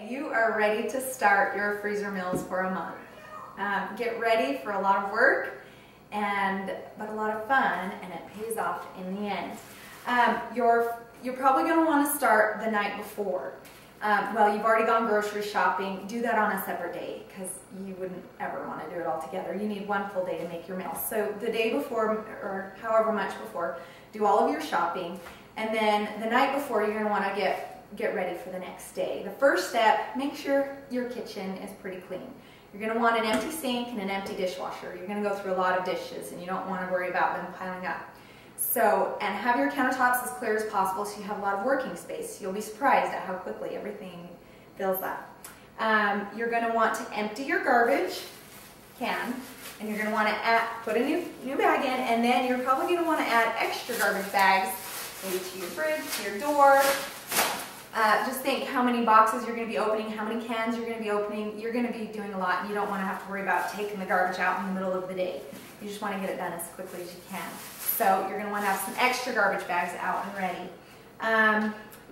Okay, you are ready to start your freezer meals for a month. Get ready for a lot of work, but a lot of fun, and it pays off in the end. You're probably going to want to start the night before. Well, you've already gone grocery shopping. Do that on a separate day because you wouldn't ever want to do it all together. You need one full day to make your meals. So the day before, or however much before, do all of your shopping, and then the night before you're going to want to get ready for the next day. The first step, make sure your kitchen is pretty clean. You're going to want an empty sink and an empty dishwasher. You're going to go through a lot of dishes and you don't want to worry about them piling up. So, and have your countertops as clear as possible so you have a lot of working space. You'll be surprised at how quickly everything fills up. You're going to want to empty your garbage can, and you're going to want to put a new bag in, and then you're probably going to want to add extra garbage bags, maybe to your fridge, to your door. Just think how many boxes you're going to be opening, how many cans you're going to be opening. You're going to be doing a lot, and you don't want to have to worry about taking the garbage out in the middle of the day. You just want to get it done as quickly as you can. So you're going to want to have some extra garbage bags out and ready.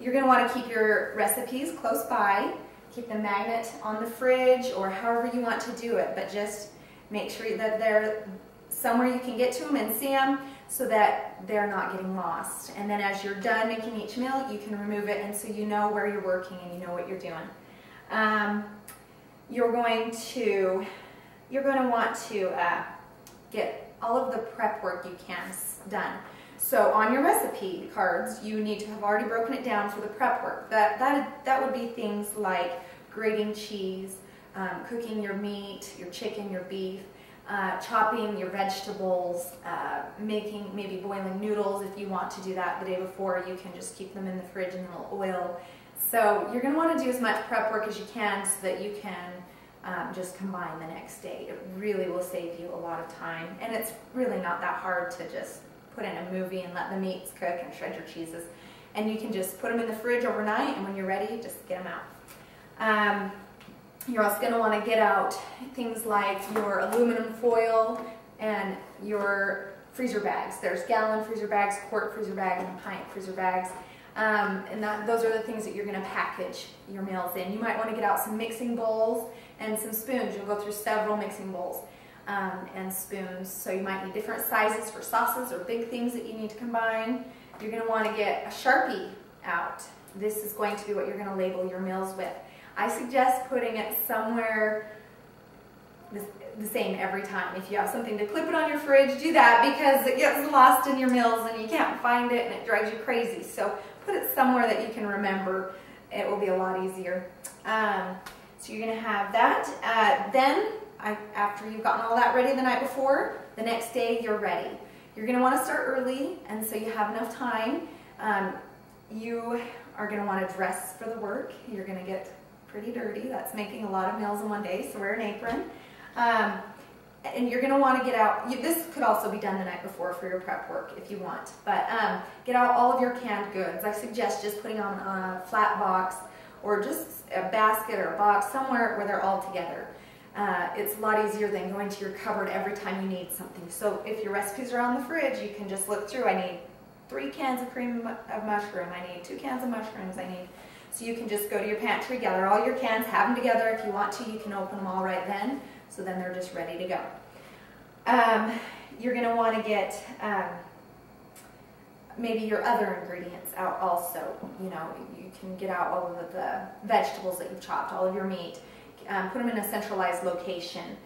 You're going to want to keep your recipes close by. Keep the magnet on the fridge or however you want to do it, but just make sure that they're somewhere you can get to them and see them so that they're not getting lost. And then as you're done making each meal, you can remove it, and so you know where you're working and you know what you're doing. You're going to want to get all of the prep work you can done. So on your recipe cards, you need to have already broken it down for the prep work. That would be things like grating cheese, cooking your meat, your chicken, your beef, chopping your vegetables, maybe boiling noodles if you want to do that the day before. You can just keep them in the fridge in a little oil. So you're going to want to do as much prep work as you can so that you can just combine the next day. It really will save you a lot of time, and it's really not that hard to just put in a movie and let the meats cook and shred your cheeses, and you can just put them in the fridge overnight, and when you're ready, just get them out. You're also going to want to get out things like your aluminum foil and your freezer bags. There's gallon freezer bags, quart freezer bags, and pint freezer bags. Those are the things that you're going to package your meals in. You might want to get out some mixing bowls and some spoons. You'll go through several mixing bowls and spoons. So you might need different sizes for sauces or big things that you need to combine. You're going to want to get a Sharpie out. This is going to be what you're going to label your meals with. I suggest putting it somewhere the same every time. If you have something to clip it on your fridge, do that because it gets lost in your meals and you can't find it and it drives you crazy. So put it somewhere that you can remember. It will be a lot easier. So you're going to have that. Then, after you've gotten all that ready the night before, the next day you're ready. You're going to want to start early, and so you have enough time. You are going to want to dress for the work. You're going to get pretty dirty. That's making a lot of meals in one day, so wear an apron. And you're going to want to get out, this could also be done the night before for your prep work if you want, but get out all of your canned goods. I suggest just putting on a flat box or just a basket or a box somewhere where they're all together. It's a lot easier than going to your cupboard every time you need something. So if your recipes are on the fridge, you can just look through. I need 3 cans of cream of mushroom. I need 2 cans of mushrooms. So you can just go to your pantry, gather all your cans, have them together. If you want to, you can open them all right then. So then they're just ready to go. You're going to want to get maybe your other ingredients out also. You know, you can get out all of the vegetables that you've chopped, all of your meat. Put them in a centralized location,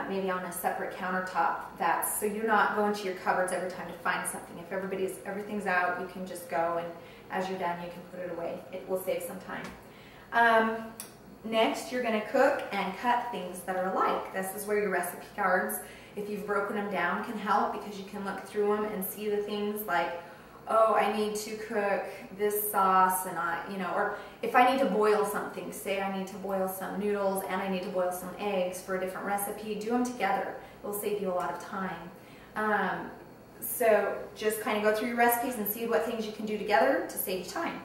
maybe on a separate countertop. So you're not going to your cupboards every time to find something. If everything's out, you can just go, and as you're done, you can put it away. It will save some time. Next, you're going to cook and cut things that are alike. This is where your recipe cards, if you've broken them down, can help because you can look through them and see the things like, oh, I need to cook this sauce, and or if I need to boil something, say I need to boil some noodles and I need to boil some eggs for a different recipe, do them together. It will save you a lot of time. So just kind of go through your recipes and see what things you can do together to save you time.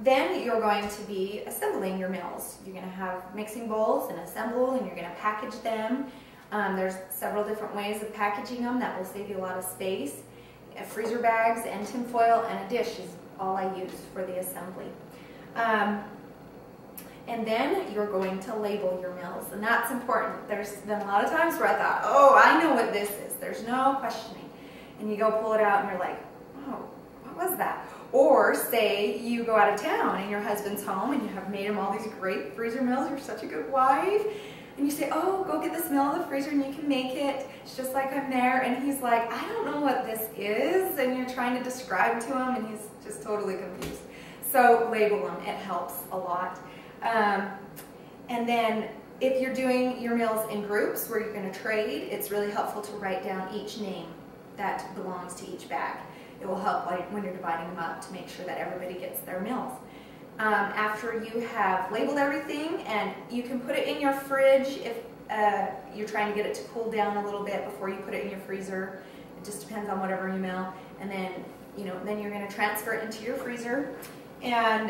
Then you're going to be assembling your meals. You're going to have mixing bowls and assemble, and you're going to package them. There's several different ways of packaging them that will save you a lot of space. Freezer bags and tin foil and a dish is all I use for the assembly. And then you're going to label your meals, and that's important. There's been a lot of times where I thought, oh, I know what this is. There's no questioning. And you go pull it out and you're like, oh, what was that? Or say you go out of town and your husband's home and you have made him all these great freezer meals. You're such a good wife. And you say, oh, go get this meal in the freezer and you can make it. It's just like I'm there. And he's like, I don't know what this is. And you're trying to describe to him and he's just totally confused. So label them. It helps a lot. And then if you're doing your meals in groups where you're going to trade, it's really helpful to write down each name that belongs to each bag. It will help when you're dividing them up to make sure that everybody gets their meals. After you have labeled everything, and you can put it in your fridge if you're trying to get it to cool down a little bit before you put it in your freezer. It just depends on whatever you mail. And then, then you're going to transfer it into your freezer, and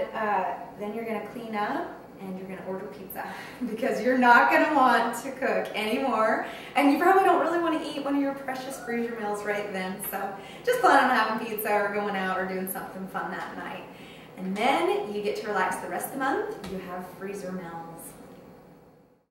then you're going to clean up. And you're going to order pizza because you're not going to want to cook anymore. And you probably don't really want to eat one of your precious freezer meals right then. So just plan on having pizza or going out or doing something fun that night. And then you get to relax the rest of the month. You have freezer meals.